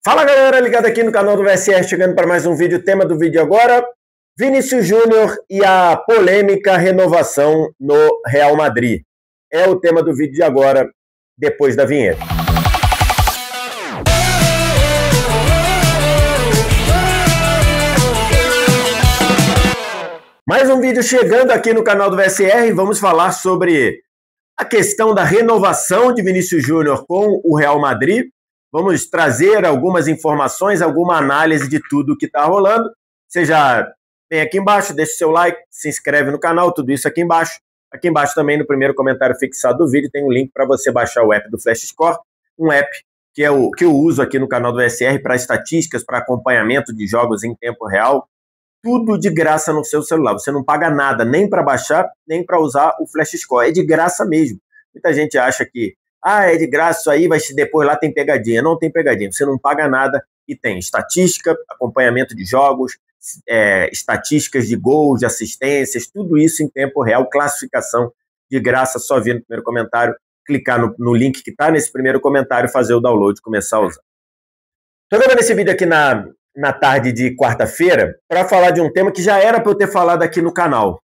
Fala galera, ligado aqui no canal do VSR, chegando para mais um vídeo. O tema do vídeo agora, Vinícius Júnior e a polêmica renovação no Real Madrid. É o tema do vídeo de agora, depois da vinheta. Mais um vídeo chegando aqui no canal do VSR. Vamos falar sobre a questão da renovação de Vinícius Júnior com o Real Madrid. Vamos trazer algumas informações, alguma análise de tudo que está rolando. Você já vem aqui embaixo, deixa o seu like, se inscreve no canal, tudo isso aqui embaixo. Aqui embaixo também, no primeiro comentário fixado do vídeo, tem um link para você baixar o app do Flash Score, um app que eu uso aqui no canal do VSR para estatísticas, para acompanhamento de jogos em tempo real. Tudo de graça no seu celular. Você não paga nada, nem para baixar, nem para usar o Flash Score. É de graça mesmo. Muita gente acha que é de graça isso aí, depois lá tem pegadinha. Não tem pegadinha, você não paga nada e tem estatística, acompanhamento de jogos, estatísticas de gols, de assistências, tudo isso em tempo real, classificação de graça, só vir no primeiro comentário, clicar no link que está nesse primeiro comentário, fazer o download e começar a usar. Estou gravando esse vídeo aqui na tarde de quarta-feira para falar de um tema que já era para eu ter falado aqui no canal.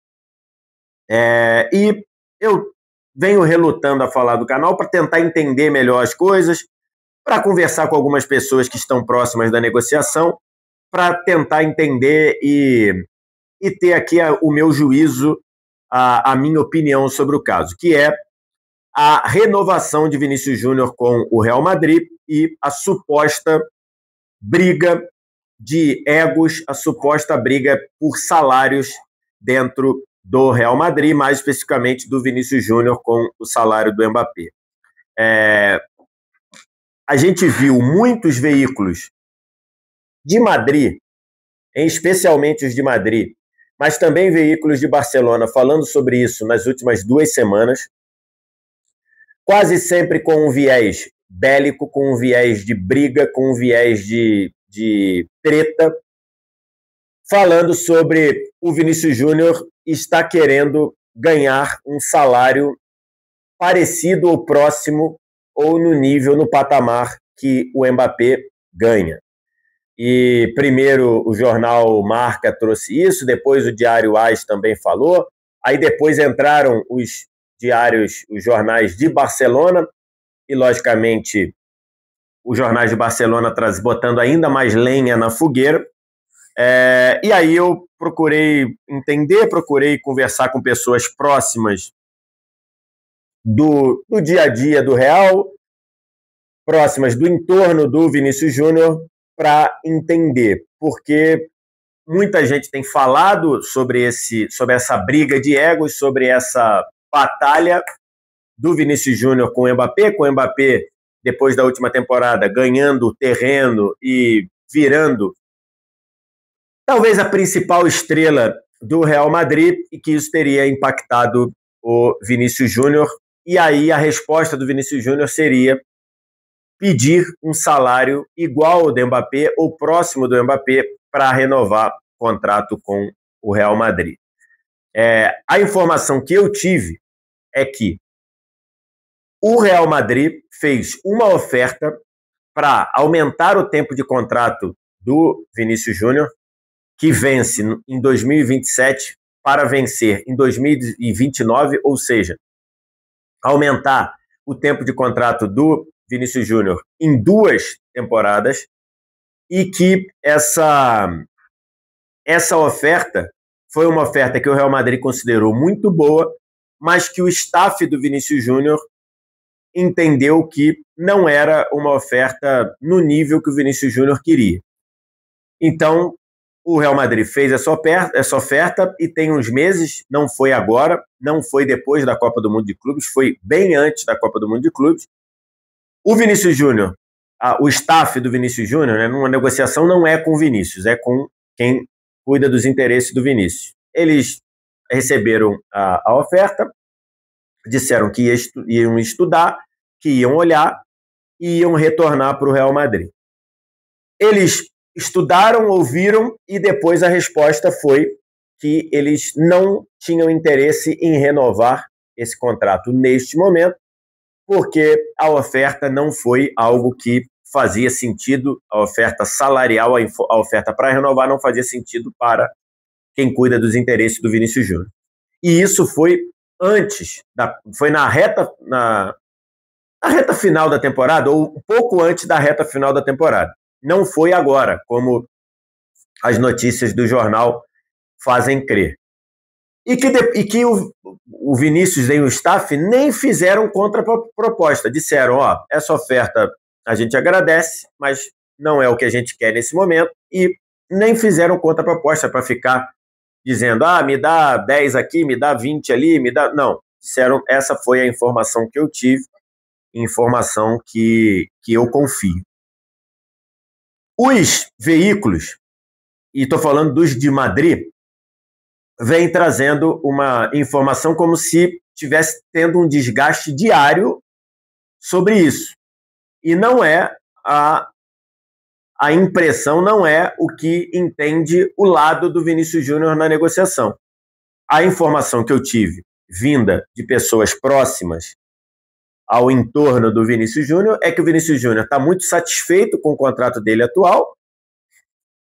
E eu venho relutando a falar do canal para tentar entender melhor as coisas, para conversar com algumas pessoas que estão próximas da negociação, para tentar entender e ter aqui o meu juízo, a minha opinião sobre o caso, que é a renovação de Vinícius Júnior com o Real Madrid e a suposta briga de egos, a suposta briga por salários dentro do Real Madrid, mais especificamente do Vinícius Júnior com o salário do Mbappé. A gente viu muitos veículos de Madrid, especialmente os de Madrid, mas também veículos de Barcelona falando sobre isso nas últimas 2 semanas, quase sempre com um viés bélico, com um viés de briga, com um viés de treta, falando sobre o Vinícius Júnior está querendo ganhar um salário parecido ou próximo ou no nível, no patamar que o Mbappé ganha. E primeiro o jornal Marca trouxe isso, depois o Diário AS também falou, aí depois entraram os jornais de Barcelona e, logicamente, os jornais de Barcelona botando ainda mais lenha na fogueira. E aí eu procurei entender, procurei conversar com pessoas próximas do dia a dia do Real, próximas do entorno do Vinícius Júnior, para entender, porque muita gente tem falado sobre essa briga de egos, sobre essa batalha do Vinícius Júnior com o Mbappé, depois da última temporada, ganhando terreno e virando talvez a principal estrela do Real Madrid, e que isso teria impactado o Vinícius Júnior. E aí a resposta do Vinícius Júnior seria pedir um salário igual ao do Mbappé ou próximo do Mbappé para renovar o contrato com o Real Madrid. A informação que eu tive é que o Real Madrid fez uma oferta para aumentar o tempo de contrato do Vinícius Júnior, que vence em 2027 para vencer em 2029, ou seja, aumentar o tempo de contrato do Vinícius Júnior em 2 temporadas, e que essa oferta foi uma oferta que o Real Madrid considerou muito boa, mas que o staff do Vinícius Júnior entendeu que não era uma oferta no nível que o Vinícius Júnior queria. Então, o Real Madrid fez essa oferta e tem uns meses, não foi agora, não foi depois da Copa do Mundo de Clubes, foi bem antes da Copa do Mundo de Clubes. O Vinícius Júnior, o staff do Vinícius Júnior, numa negociação não é com o Vinícius, é com quem cuida dos interesses do Vinícius. Eles receberam a oferta, disseram que iam estudar, que iam olhar e iam retornar para o Real Madrid. Eles estudaram, ouviram, e depois a resposta foi que eles não tinham interesse em renovar esse contrato neste momento, porque a oferta não foi algo que fazia sentido, a oferta salarial, a oferta para renovar não fazia sentido para quem cuida dos interesses do Vinícius Júnior. E isso foi foi na reta final da temporada, ou um pouco antes da reta final da temporada. Não foi agora, como as notícias do jornal fazem crer. E que o Vinícius e o staff nem fizeram contraproposta. Disseram, essa oferta a gente agradece, mas não é o que a gente quer nesse momento, e nem fizeram contraproposta para ficar dizendo, me dá 10 aqui, me dá 20 ali, me dá... Não, disseram, essa foi a informação que eu tive, informação que eu confio. Os veículos, e estou falando dos de Madrid, vem trazendo uma informação como se estivesse tendo um desgaste diário sobre isso. E não é a impressão, não é o que entende o lado do Vinícius Júnior na negociação. A informação que eu tive, vinda de pessoas próximas ao entorno do Vinícius Júnior, é que o Vinícius Júnior está muito satisfeito com o contrato dele atual,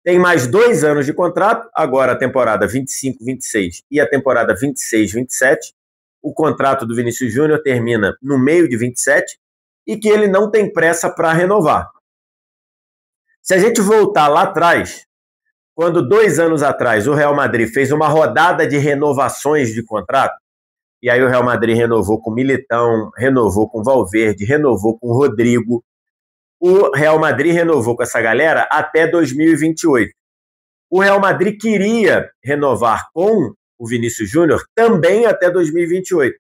tem mais 2 anos de contrato, agora a temporada 25-26 e a temporada 26-27. O contrato do Vinícius Júnior termina no meio de 27 e que ele não tem pressa para renovar. Se a gente voltar lá atrás, quando 2 anos atrás o Real Madrid fez uma rodada de renovações de contrato, e aí o Real Madrid renovou com Militão, renovou com Valverde, renovou com Rodrigo, o Real Madrid renovou com essa galera até 2028. O Real Madrid queria renovar com o Vinícius Júnior também até 2028.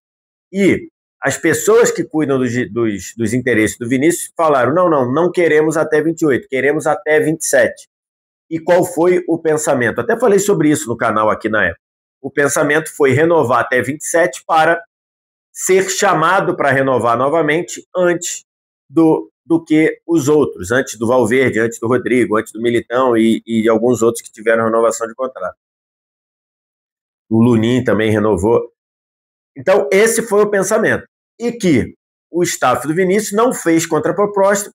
E as pessoas que cuidam dos interesses do Vinícius falaram, não queremos até 28, queremos até 27. E qual foi o pensamento? Até falei sobre isso no canal aqui na época. O pensamento foi renovar até 27 para ser chamado para renovar novamente antes do que os outros, antes do Valverde, antes do Rodrigo, antes do Militão e alguns outros que tiveram renovação de contrato. O Lunin também renovou. Então, esse foi o pensamento. E que o staff do Vinícius não fez contraproposta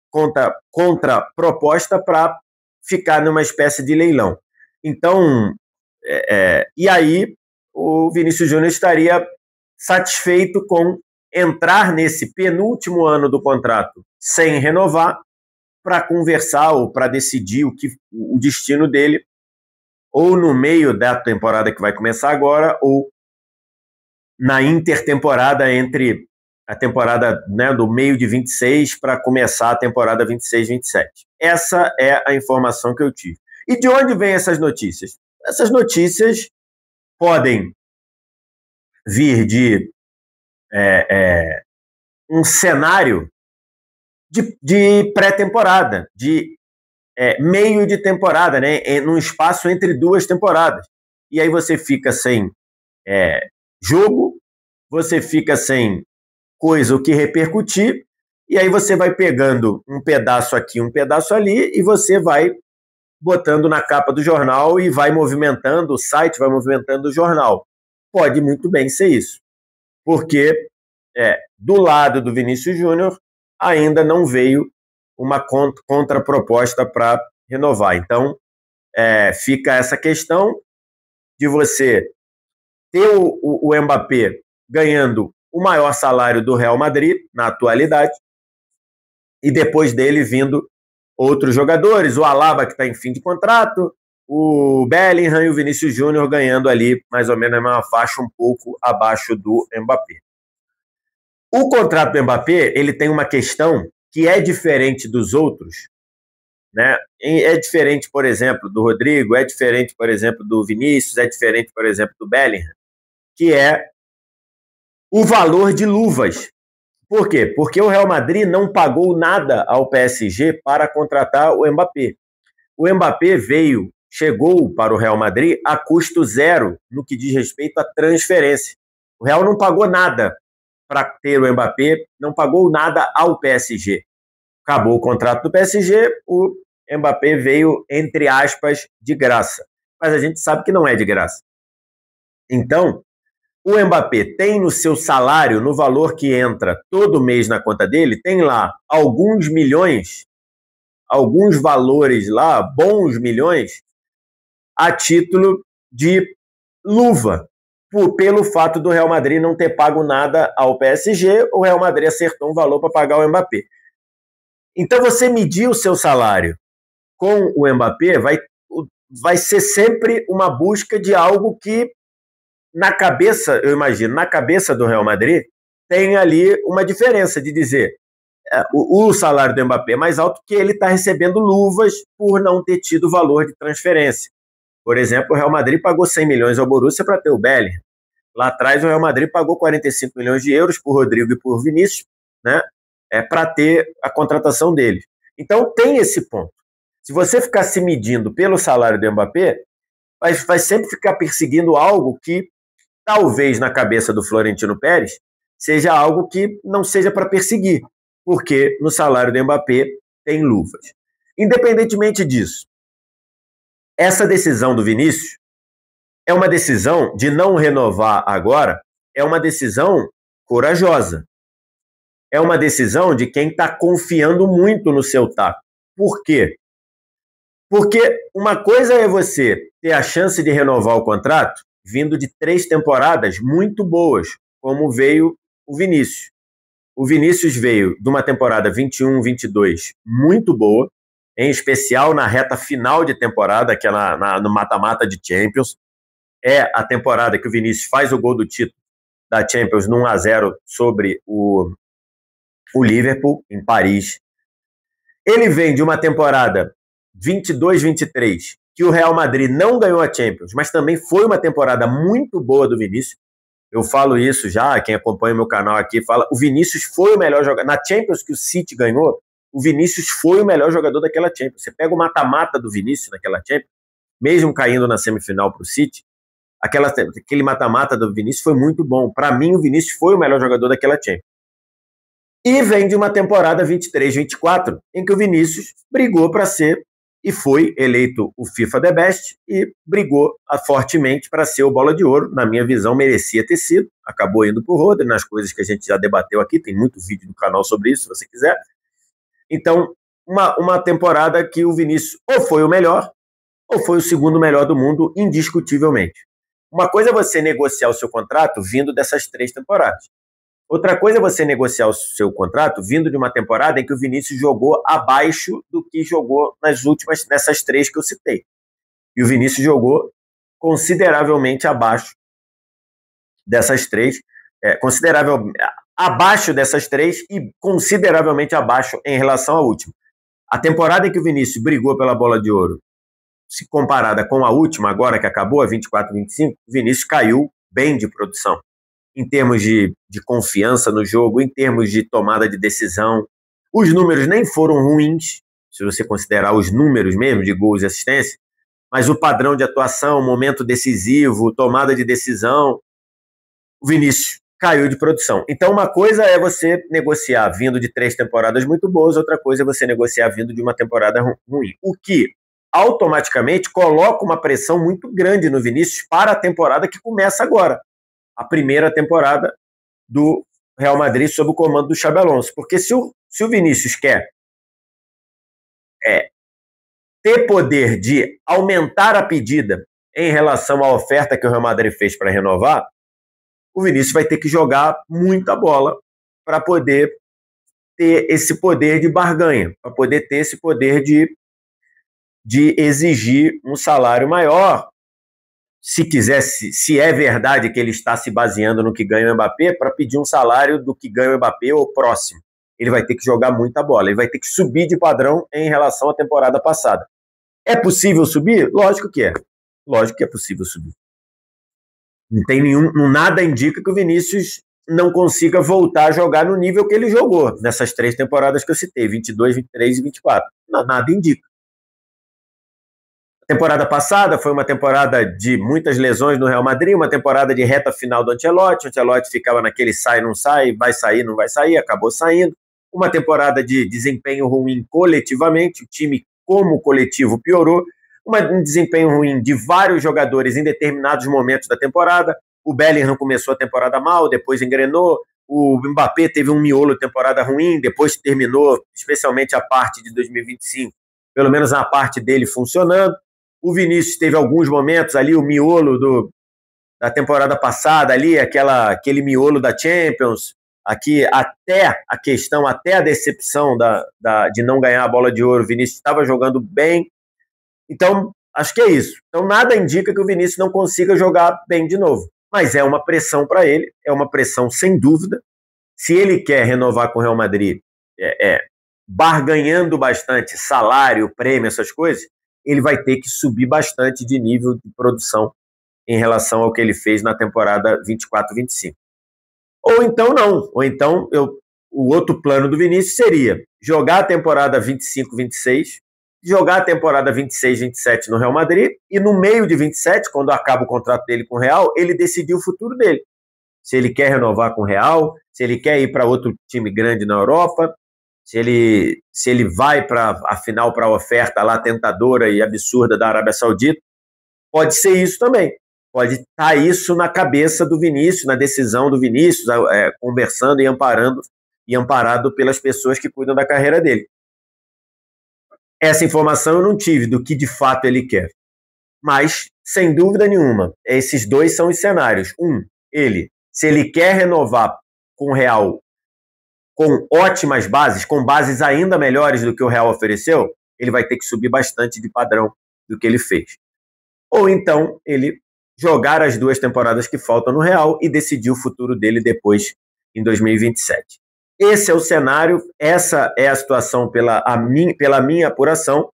para ficar numa espécie de leilão. Então, e aí o Vinícius Júnior estaria satisfeito com entrar nesse penúltimo ano do contrato sem renovar para conversar ou para decidir o destino dele, ou no meio da temporada que vai começar agora, ou na intertemporada entre a temporada do meio de 26 para começar a temporada 26-27. Essa é a informação que eu tive. E de onde vêm essas notícias? Essas notícias podem vir de um cenário de pré-temporada, de meio de temporada, né, num espaço entre 2 temporadas. E aí você fica sem jogo, você fica sem coisa o que repercutir, e aí você vai pegando um pedaço aqui, um pedaço ali, e você vai botando na capa do jornal e vai movimentando o site, vai movimentando o jornal. Pode muito bem ser isso, porque do lado do Vinícius Júnior ainda não veio uma contraproposta para renovar. Então, fica essa questão de você ter o Mbappé ganhando o maior salário do Real Madrid na atualidade e depois dele vindo outros jogadores, o Alaba que está em fim de contrato, o Bellingham e o Vinícius Júnior ganhando ali mais ou menos uma faixa um pouco abaixo do Mbappé. O contrato do Mbappé, ele tem uma questão que é diferente dos outros, né? É diferente, por exemplo, do Rodrigo, é diferente, por exemplo, do Vinícius, é diferente, por exemplo, do Bellingham, que é o valor de luvas. Por quê? Porque o Real Madrid não pagou nada ao PSG para contratar o Mbappé. O Mbappé chegou para o Real Madrid a custo zero no que diz respeito à transferência. O Real não pagou nada para ter o Mbappé, não pagou nada ao PSG. Acabou o contrato do PSG, o Mbappé veio, entre aspas, de graça. Mas a gente sabe que não é de graça. Então, o Mbappé tem no seu salário, no valor que entra todo mês na conta dele, tem lá alguns milhões alguns valores lá, bons milhões, a título de luva, pelo fato do Real Madrid não ter pago nada ao PSG, o Real Madrid acertou um valor para pagar o Mbappé. Então, você medir o seu salário com o Mbappé vai ser sempre uma busca de algo que, na cabeça, eu imagino, na cabeça do Real Madrid, tem ali uma diferença de dizer o salário do Mbappé é mais alto que ele está recebendo luvas por não ter tido valor de transferência. Por exemplo, o Real Madrid pagou 100 milhões ao Borussia para ter o Bellingham. Lá atrás, o Real Madrid pagou 45 milhões de euros por Rodrigo e por Vinícius, né, para ter a contratação deles. Então, tem esse ponto. Se você ficar se medindo pelo salário do Mbappé, vai sempre ficar perseguindo algo que, talvez na cabeça do Florentino Pérez, seja algo que não seja para perseguir, porque no salário do Mbappé tem luvas. Independentemente disso, essa decisão do Vinícius é uma decisão de não renovar agora, é uma decisão corajosa. É uma decisão de quem está confiando muito no seu taco. Por quê? Porque uma coisa é você ter a chance de renovar o contrato vindo de 3 temporadas muito boas, como veio o Vinícius. O Vinícius veio de uma temporada 21-22 muito boa, em especial na reta final de temporada, que é no mata-mata de Champions. É a temporada que o Vinícius faz o gol do título da Champions no 1-0 sobre o Liverpool, em Paris. Ele vem de uma temporada 22-23, que o Real Madrid não ganhou a Champions, mas também foi uma temporada muito boa do Vinícius. Eu falo isso já, quem acompanha o meu canal aqui fala, o Vinícius foi o melhor jogador. Na Champions que o City ganhou, o Vinícius foi o melhor jogador daquela Champions. Você pega o mata-mata do Vinícius naquela Champions, mesmo caindo na semifinal para o City, aquele mata-mata do Vinícius foi muito bom. Para mim, o Vinícius foi o melhor jogador daquela Champions. E vem de uma temporada 23-24, em que o Vinícius brigou para ser, e foi eleito o FIFA The Best, e brigou fortemente para ser o Bola de Ouro. Na minha visão, merecia ter sido. Acabou indo para o Rodri, nas coisas que a gente já debateu aqui, tem muito vídeo no canal sobre isso, se você quiser. Então, uma temporada que o Vinícius ou foi o melhor, ou foi o segundo melhor do mundo, indiscutivelmente. Uma coisa é você negociar o seu contrato vindo dessas 3 temporadas. Outra coisa é você negociar o seu contrato vindo de uma temporada em que o Vinícius jogou abaixo do que jogou nessas 3 que eu citei. E o Vinícius jogou consideravelmente abaixo dessas 3, abaixo dessas 3 e consideravelmente abaixo em relação à última. A temporada em que o Vinícius brigou pela Bola de Ouro, se comparada com a última, agora que acabou, a 24-25, o Vinícius caiu bem de produção. Em termos de confiança no jogo, em termos de tomada de decisão. Os números nem foram ruins, se você considerar os números mesmo de gols e assistência, mas o padrão de atuação, momento decisivo, tomada de decisão, o Vinícius caiu de produção. Então, uma coisa é você negociar vindo de 3 temporadas muito boas, outra coisa é você negociar vindo de uma temporada ruim. O que automaticamente coloca uma pressão muito grande no Vinícius para a temporada que começa agora. A primeira temporada do Real Madrid sob o comando do Xabi Alonso. Porque se o Vinícius quer ter poder de aumentar a pedida em relação à oferta que o Real Madrid fez para renovar, o Vinícius vai ter que jogar muita bola para poder ter esse poder de barganha, para poder ter esse poder de exigir um salário maior, se é verdade que ele está se baseando no que ganha o Mbappé, para pedir um salário do que ganha o Mbappé ou próximo. Ele vai ter que jogar muita bola, ele vai ter que subir de padrão em relação à temporada passada. É possível subir? Lógico que é. Lógico que é possível subir. Não tem nada indica que o Vinícius não consiga voltar a jogar no nível que ele jogou nessas 3 temporadas que eu citei, 22, 23 e 24. Não, nada indica. A temporada passada foi uma temporada de muitas lesões no Real Madrid, uma temporada de reta final do Ancelotti. O Ancelotti ficava naquele sai, não sai, vai sair, não vai sair, acabou saindo. Uma temporada de desempenho ruim coletivamente, o time como coletivo piorou. Um desempenho ruim de vários jogadores em determinados momentos da temporada. O Bellingham começou a temporada mal, depois engrenou. o Mbappé teve um miolo de temporada ruim, depois terminou, especialmente a parte de 2025, pelo menos a parte dele funcionando. O Vinícius teve alguns momentos ali, o miolo da temporada passada ali, aquele miolo da Champions, aqui até a questão, até a decepção de não ganhar a bola de ouro, o Vinícius estava jogando bem. Então, acho que é isso. Então, nada indica que o Vinícius não consiga jogar bem de novo. Mas é uma pressão para ele, é uma pressão sem dúvida. Se ele quer renovar com o Real Madrid, barganhando bastante salário, prêmio, essas coisas, ele vai ter que subir bastante de nível de produção em relação ao que ele fez na temporada 24-25. Ou então não. Ou então o outro plano do Vinícius seria jogar a temporada 25-26, jogar a temporada 26-27 no Real Madrid e no meio de 27, quando acaba o contrato dele com o Real, ele decidir o futuro dele. Se ele quer renovar com o Real, se ele quer ir para outro time grande na Europa, se ele vai para a final, para a oferta lá tentadora e absurda da Arábia Saudita, pode ser isso também. Pode estar isso na cabeça do Vinícius, na decisão do Vinícius, conversando e amparado pelas pessoas que cuidam da carreira dele. Essa informação eu não tive do que de fato ele quer. Mas, sem dúvida nenhuma, esses dois são os cenários. Se ele quer renovar com o Real com ótimas bases, com bases ainda melhores do que o Real ofereceu, ele vai ter que subir bastante de padrão do que ele fez. Ou então, ele jogar as 2 temporadas que faltam no Real e decidir o futuro dele depois, em 2027. Esse é o cenário, essa é a situação pela minha apuração,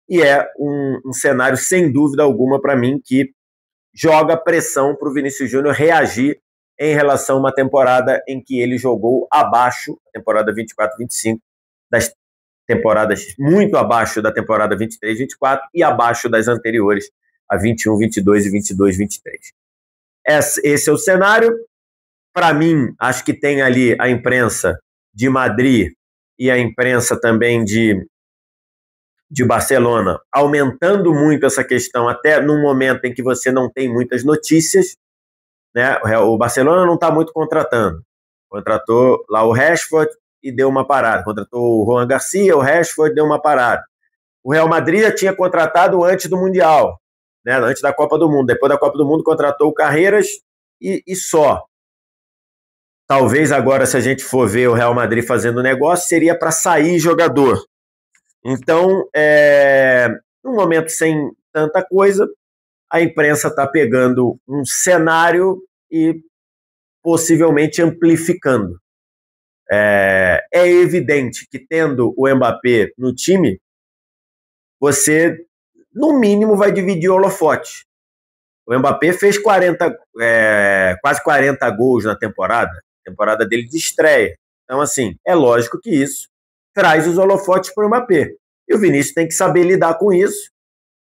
e é um cenário, sem dúvida alguma, para mim, que joga pressão para o Vinícius Júnior reagir em relação a uma temporada em que ele jogou abaixo, a temporada 24-25, das temporadas muito abaixo da temporada 23-24 e abaixo das anteriores, a 21-22 e 22-23. Esse é o cenário. Para mim, acho que tem ali a imprensa de Madrid e a imprensa também de Barcelona aumentando muito essa questão, até num momento em que você não tem muitas notícias, né? O Barcelona não está muito contratando. Contratou lá o Rashford e deu uma parada. Contratou o Juan Garcia, o Rashford deu uma parada. O Real Madrid já tinha contratado antes do Mundial, né? Antes da Copa do Mundo. Depois da Copa do Mundo contratou o Carreiras e só. Talvez agora, se a gente for ver o Real Madrid fazendo negócio, seria para sair jogador. Então, num momento sem tanta coisa, a imprensa está pegando um cenário e possivelmente amplificando. É evidente que, tendo o Mbappé no time, você, no mínimo, vai dividir o holofote. O Mbappé fez quase 40 gols na temporada dele de estreia. Então, assim, é lógico que isso traz os holofotes para o Mbappé. E o Vinícius tem que saber lidar com isso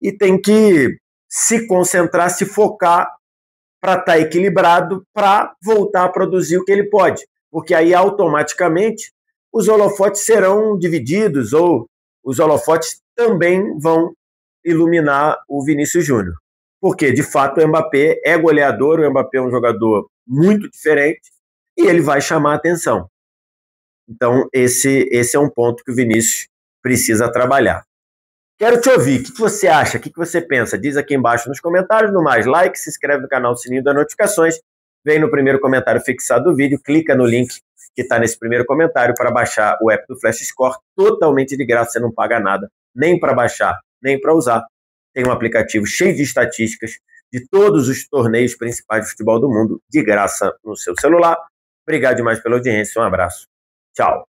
e tem que se concentrar, se focar para estar equilibrado, para voltar a produzir o que ele pode. Porque aí, automaticamente, os holofotes serão divididos ou os holofotes também vão iluminar o Vinícius Júnior. Porque, de fato, o Mbappé é goleador, o Mbappé é um jogador muito diferente e ele vai chamar a atenção. Então, esse é um ponto que o Vinícius precisa trabalhar. Quero te ouvir. O que você acha? O que você pensa? Diz aqui embaixo nos comentários. No mais, like, se inscreve no canal, sininho das notificações. Vem no primeiro comentário fixado do vídeo, clica no link que está nesse primeiro comentário para baixar o app do Flash Score, totalmente de graça, você não paga nada, nem para baixar, nem para usar. Tem um aplicativo cheio de estatísticas de todos os torneios principais de futebol do mundo, de graça no seu celular. Obrigado demais pela audiência, um abraço. Tchau.